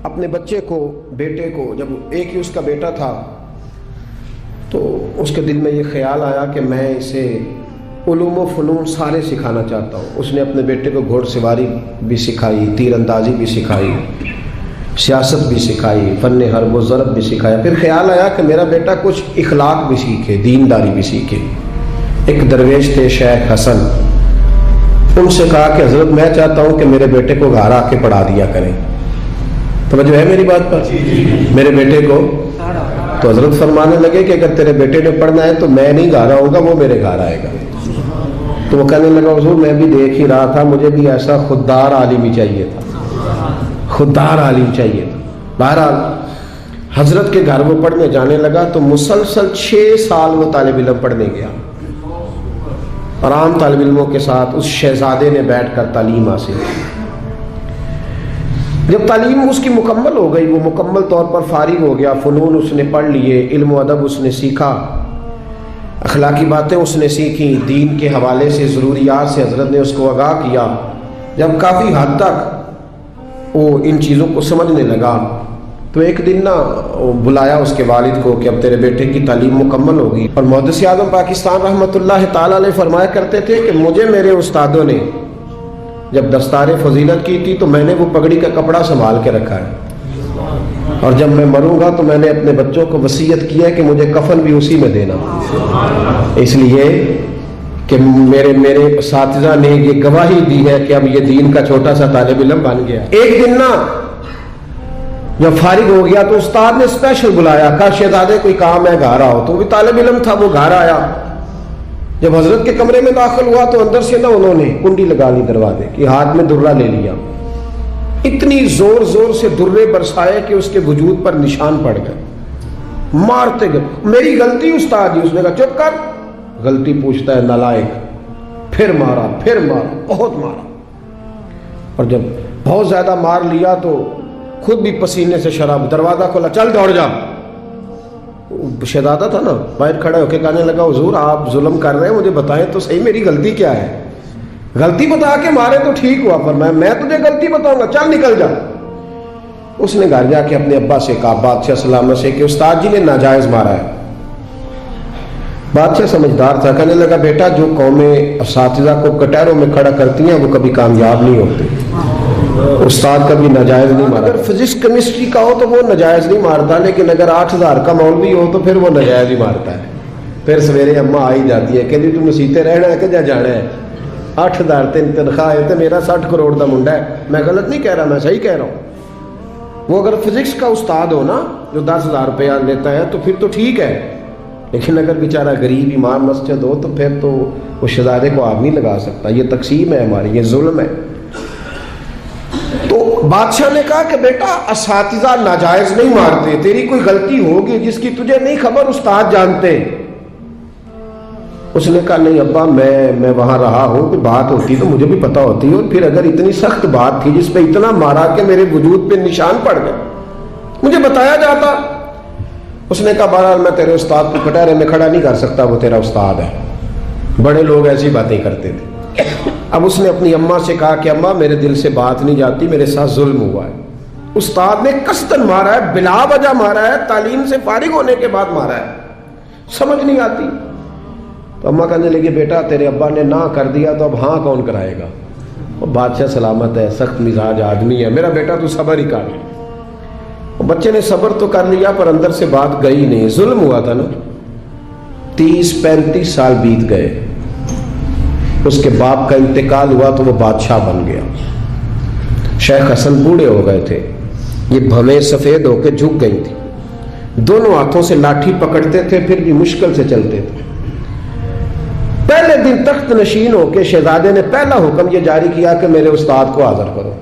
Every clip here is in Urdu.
اپنے بچے کو، بیٹے کو، جب ایک ہی اس کا بیٹا تھا تو اس کے دل میں یہ خیال آیا کہ میں اسے علوم و فنون سارے سکھانا چاہتا ہوں۔ اس نے اپنے بیٹے کو گھوڑ سواری بھی سکھائی، تیر اندازی بھی سکھائی، سیاست بھی سکھائی، فن حرب و ضرب بھی سکھایا۔ پھر خیال آیا کہ میرا بیٹا کچھ اخلاق بھی سیکھے، دینداری بھی سیکھے۔ ایک درویش تھے شیخ حسن، ان سے کہا کہ حضرت میں چاہتا ہوں کہ میرے بیٹے کو گھر آ کے پڑھا دیا کریں۔ توجہ ہے میری بات پر؟ میرے بیٹے کو تو حضرت فرمانے لگے کہ اگر تیرے بیٹے نے پڑھنا ہے تو میں نہیں گھر آؤں گا، وہ میرے گھر آئے گا۔ تو وہ کہنے لگا حضور میں بھی دیکھ ہی رہا تھا، مجھے بھی ایسا خوددار عالم ہی چاہیے تھا، خوددار عالم چاہیے تھا۔ بہرحال حضرت کے گھر وہ پڑھنے جانے لگا تو مسلسل 6 سال وہ طالب علم پڑھنے گیا، اور عام طالب علموں کے ساتھ اس شہزادے نے بیٹھ کر تعلیم حاصل کی۔ جب تعلیم اس کی مکمل ہو گئی، وہ مکمل طور پر فارغ ہو گیا، فنون اس نے پڑھ لیے، علم و ادب اس نے سیکھا، اخلاقی باتیں اس نے سیکھی، دین کے حوالے سے ضروریات سے حضرت نے اس کو آگاہ کیا۔ جب کافی حد تک وہ ان چیزوں کو سمجھنے لگا تو ایک دن بلایا اس کے والد کو کہ اب تیرے بیٹے کی تعلیم مکمل ہوگی۔ اور محدث اعظم پاکستان رحمۃ اللہ تعالی علیہ فرمایا کرتے تھے کہ مجھے میرے استادوں نے جب دستار فضیلت کی تھی تو میں نے وہ پگڑی کا کپڑا سنبھال کے رکھا ہے، اور جب میں مروں گا تو میں نے اپنے بچوں کو وصیت کی ہے کہ مجھے کفن بھی اسی میں دینا، اس لیے کہ میرے اساتذہ نے یہ گواہی دی ہے کہ اب یہ دین کا چھوٹا سا طالب علم بن گیا۔ ایک دن جب فارغ ہو گیا تو استاد نے اسپیشل بلایا، کہا شہزادے کوئی کام ہے گھر آؤ۔ تو وہ بھی طالب علم تھا، وہ گھر آیا۔ جب حضرت کے کمرے میں داخل ہوا تو اندر سے انہوں نے کنڈی لگا لی دروازے کی، ہاتھ میں درہ لے لیا، اتنی زور زور سے درے برسائے کہ اس کے وجود پر نشان پڑ گئے، مارتے گئے۔ میری غلطی استاد جی، اس نے کہا چپ کر، غلطی پوچھتا ہے نالائق۔ پھر مارا، پھر مارا، بہت مارا، اور جب بہت زیادہ مار لیا تو خود بھی پسینے سے شراب، دروازہ کھولا، چل دوڑ جا۔ شہزادہ تھا نا، باہر کھڑا ہو کے کہنے لگا حضور آپ ظلم کر رہے ہیں، مجھے بتائیں تو صحیح میری غلطی کیا ہے؟ غلطی بتا کے مارے تو ٹھیک ہوا، پر میں تجھے غلطی بتاؤں گا، چل نکل جا۔ اس نے گھر جا کے اپنے ابا سے کہا بادشاہ سلامت سے کہ استاد جی نے ناجائز مارا ہے۔ بادشاہ سمجھدار تھا، کہنے لگا بیٹا جو قومیں اساتذہ کو کٹہروں میں کھڑا کرتی ہیں وہ کبھی کامیاب نہیں ہوتی، استاد کبھی ناجائز نہیں مارا۔ اگر فزکس کیمسٹری کا ہو تو وہ ناجائز نہیں مارتا، لیکن اگر 8000 کا مولوی ہو تو پھر وہ ناجائز ہی مارتا ہے۔ پھر سویرے اماں آئی جاتی ہے کہ جی تم مسیتے رہنا ہے کہ جا جانا ہے، 8000 تنخواہ ہے تو میرا 60 کروڑ کا منڈا ہے۔ میں غلط نہیں کہہ رہا، میں صحیح کہہ رہا ہوں۔ وہ اگر فزکس کا استاد ہو نا جو 10,000 روپیہ لیتا ہے تو پھر تو ٹھیک ہے، لیکن اگر بیچارہ غریب امام مسجد ہو تو پھر تو وہ شہزادے کو آگ نہیں لگا سکتا۔ یہ تقسیم ہے ہماری، یہ ظلم ہے۔ تو بادشاہ نے کہا کہ بیٹا اساتذہ ناجائز نہیں مارتے، تیری کوئی غلطی ہوگی جس کی تجھے نہیں خبر، استاد جانتے۔ اس نے کہا نہیں ابا میں وہاں رہا ہوں، کوئی بات ہوتی تو مجھے بھی پتا ہوتی، اور پھر اگر اتنی سخت بات تھی جس پہ اتنا مارا کہ میرے وجود پہ نشان پڑ گئے، مجھے بتایا جاتا۔ اس نے کہا بہرحال میں تیرے استاد کو کٹہرے میں کھڑا نہیں کر سکتا، وہ تیرا استاد ہے، بڑے لوگ ایسی باتیں کرتے تھے۔ اب اس نے اپنی اماں سے کہا کہ اماں میرے دل سے بات نہیں جاتی، میرے ساتھ ظلم ہوا ہے، استاد نے قصدن مارا ہے، بلا وجہ مارا ہے، تعلیم سے فارغ ہونے کے بعد مارا ہے، سمجھ نہیں آتی۔ تو اماں کہنے لگی بیٹا تیرے ابا نے نہ کر دیا تو اب ہاں کون کرائے گا؟ وہ بادشاہ سلامت ہے، سخت مزاج آدمی ہے، میرا بیٹا تو صبر ہی کر۔ بچے نے صبر تو کر لیا پر اندر سے بات گئی نہیں، ظلم ہوا تھا نا۔ 30-35 سال بیت گئے، اس کے باپ کا انتقال ہوا تو وہ بادشاہ بن گیا۔ شیخ حسن بوڑھے ہو گئے تھے، یہ بھویں سفید ہو کے جھک گئی تھی، دونوں ہاتھوں سے لاٹھی پکڑتے تھے پھر بھی مشکل سے چلتے تھے۔ پہلے دن تخت نشین ہو کے شہزادے نے پہلا حکم یہ جاری کیا کہ میرے استاد کو حاضر کرو۔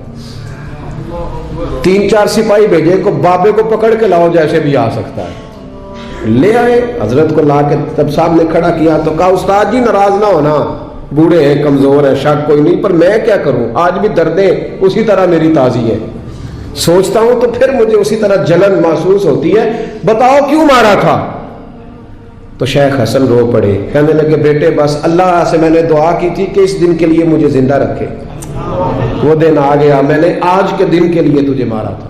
3-4 سپاہی بھیجے کو بابے کو پکڑ کے لاؤ جیسے بھی آ سکتا ہے، لے آئے۔ حضرت کو لا کے تب سامنے کھڑا کیا تو کہا استاد جی ناراض نہ ہونا، بوڑھے ہیں کمزور ہیں شک کوئی نہیں، پر میں کیا کروں، آج بھی دردیں اسی طرح میری تازی ہے، سوچتا ہوں تو پھر مجھے اسی طرح جلن محسوس ہوتی ہے، بتاؤ کیوں مارا تھا؟ تو شیخ حسن رو پڑے، کہنے لگے بیٹے بس اللہ سے میں نے دعا کی تھی کہ اس دن کے لیے مجھے زندہ رکھے، وہ دن آ گیا، میں نے آج کے دن کے لیے تجھے مارا تھا۔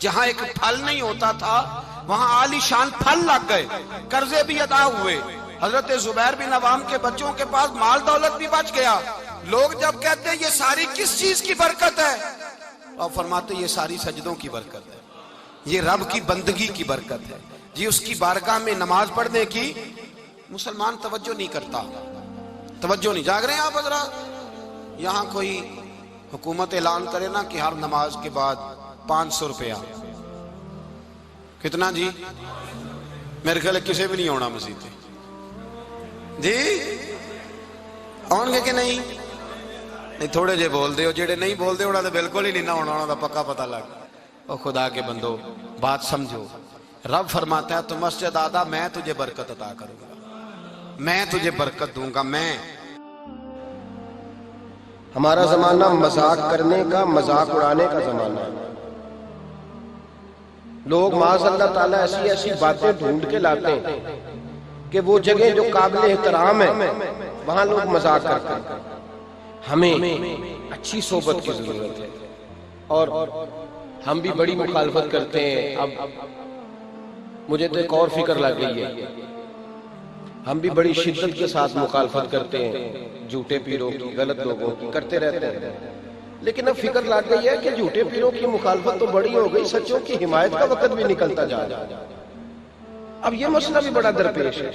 جہاں ایک پھل نہیں ہوتا تھا وہاں عالی شان پھل لگ گئے, قرضے بھی ادا ہوئے. حضرت زبیر بن عوام کے بچوں کے پاس مال دولت بھی بچ گیا. لوگ جب کہتے ہیں یہ ساری کس چیز کی برکت ہے, اور فرماتے یہ ساری سجدوں کی برکت ہے, یہ رب کی بندگی کی برکت ہے جی, اس کی بارگاہ میں نماز پڑھنے کی. مسلمان توجہ نہیں کرتا, توجہ نہیں. جاگ رہے ہیں آپ حضرات؟ یہاں کوئی حکومت اعلان کرے نا کہ ہر نماز کے بعد 500 روپیہ, کتنا جی؟ میرے خیال کسی بھی نہیں ہونا مسجد جی, آن گے کہ نہیں؟ نہیں تھوڑے جے بول دے ہو, جڑے نہیں بول دے ہونا تو بالکل ہی نہیں نہ ہونا, ہونا پکا پتہ لگ. او خدا کے بندو بات سمجھو, رب فرماتا ہے تو مسجد آدھا میں تجھے برکت عطا کروں گا, میں تجھے برکت دوں گا. میں ہمارا زمانہ مذاق کرنے کا, مذاق اڑانے کا زمانہ ہے. لوگ معاذ اللہ تعالیٰ ایسی ایسی باتیں ڈھونڈ کے لاتے ہیں کہ وہ جگہ جو قابل احترام ہے وہاں لوگ مذاق کرتے ہیں. ہمیں اچھی صحبت کی ضرورت ہے, اور ہم بھی بڑی مخالفت کرتے ہیں. اب مجھے تو ایک اور فکر لگ گئی ہے, ہم بھی بڑی شدت کے ساتھ مخالفت کرتے ہیں جھوٹے پیروں کی, غلط لوگوں کی, کرتے رہتے ہیں. لیکن اب فکر لگ گئی ہے کہ جھوٹے پیروں کی مخالفت تو بڑی ہو گئی, سچوں کی حمایت کا وقت بھی نکلتا جا رہا ہے. اب یہ مسئلہ بھی بڑا درپیش ہے.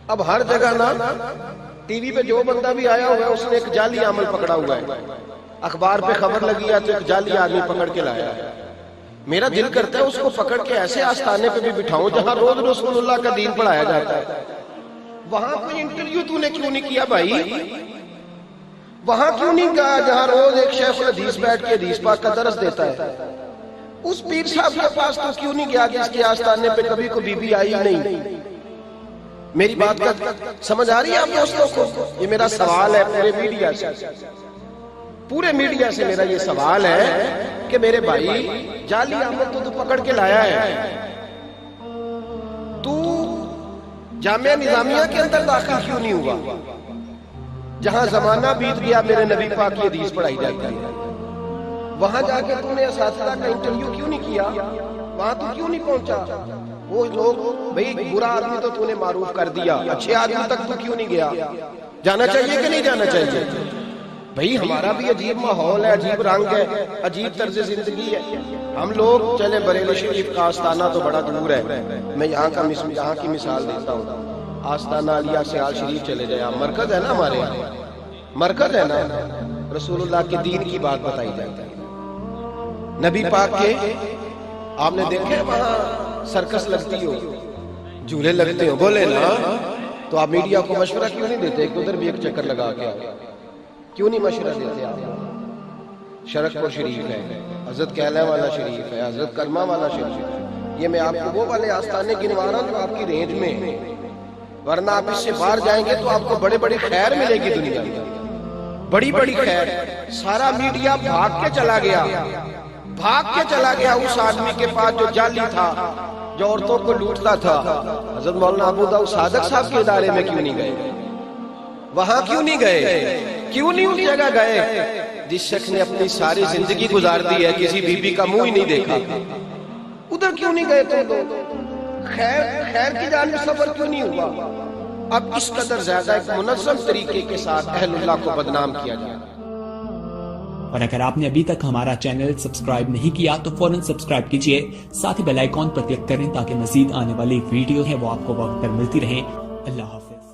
اب ہر جگہ نا ٹی وی پہ جو بندہ بھی آیا ہوا ہے اس نے ایک جعلی عمل پکڑا ہوا ہے, اخبار پہ خبر لگی ہے تو ایک جعلی آدمی پکڑ کے لایا ہے. میرا دل کرتا ہے اس کو پکڑ کے ایسے آستانے پہ بھی بٹھاؤں جہاں روز رسول اللہ کا دین پڑھایا جاتا ہے. وہاں کوئی انٹرویو تو نے کیوں نہیں کیا بھائی؟ وہاں کیوں نہیں کہا جہاں روز ایک شیخ الحدیث بیٹھ کے حدیث پاک کا درس دیتا ہے؟ اس پیر صاحب کے پاس تو کیوں نہیں گیا کہ اس کے آستانے پہ کبھی کو بی بی آئی نہیں؟ میری بات کا سمجھ آ رہی ہے آپ دوستوں کو؟ یہ میرا سوال ہے پورے میڈیا سے, پورے میڈیا سے میرا یہ سوال ہے کہ میرے بھائی جعلی عمل تو پکڑ کے لایا ہے, تو جامعہ نظامیہ کے اندر داخل کیوں نہیں ہوا جہاں زمانہ بیت گیا میرے نبی پاک کی حدیث پڑھائی جاتی ہے؟ وہاں جا کے تم نے اساتذہ کا انٹرویو کیوں نہیں کیا؟ وہاں تو کیوں نہیں پہنچا؟ وہ لوگ بھئی برا آدمی تو تو نے معروف کر دیا, اچھے آدمی تک تو کیوں نہیں گیا؟ جانا چاہیے کہ نہیں جانا چاہیے؟ بھئی ہمارا بھی عجیب ماحول ہے, عجیب رنگ ہے, عجیب طرز زندگی ہے. ہم لوگ چلے بریلی شریف کا آستانہ تو بڑا دور ہے, میں یہاں کی مثال دیتا ہوں. آستانہ علیہ سیال شریف چلے جائے, مرکز ہے نا ہمارے یہاں, مرکز ہے نا, رسول اللہ کے دین کی بات بتائی جاتی ہے. نبی پاک کے آپ نے دیکھے وہاں سرکس لگتی ہو, جھولے لگتے ہو, بولے نا, تو آپ میڈیا کو مشورہ کیوں نہیں دیتے کہ ادھر بھی ایک چکر لگا کے آؤ؟ کیوں نہیں مشورہ دیتے آپ؟ شرک پور شریف ہے, حضرت کیلہ والا شریف ہے, حضرت کرمہ والا شریف ہے. یہ میں آپ کو وہ والے آستانے گنوا رہا ہوں جو آپ کی رینج میں ہیں, ورنہ آپ اس سے باہر جائیں گے تو آپ کو بڑے بڑی خیر ملے گی دنیا میں, بڑی بڑی خیر. سارا میڈیا بھاگ کے چلا گیا اس آدمی کے پاس جو جعلی تھا, جو عورتوں کو لوٹتا تھا. حضرت مولانا ابو داؤد صادق صاحب کے ادارے میں کیوں نہیں گئے؟ وہاں کیوں نہیں گئے؟ کیوں نہیں اس جگہ گئے جس شخص نے اپنی ساری زندگی گزار دی ہے, کسی بی بی کا منہ ہی نہیں دیکھا؟ ادھر کیوں نہیں گئے تم لوگ؟ خیر کی جانب سفر کیوں نہیں ہوا؟ اب اس قدر زیادہ ایک منظم طریقے کے ساتھ اہل اللہ کو بدنام کیا جائے. اور اگر آپ نے ابھی تک ہمارا چینل سبسکرائب نہیں کیا تو فوراً سبسکرائب کیجئے, ساتھ ہی بیل آئیکن پر کلک کریں تاکہ مزید آنے والی ویڈیو ہے وہ آپ کو وقت پر ملتی رہیں. اللہ حافظ.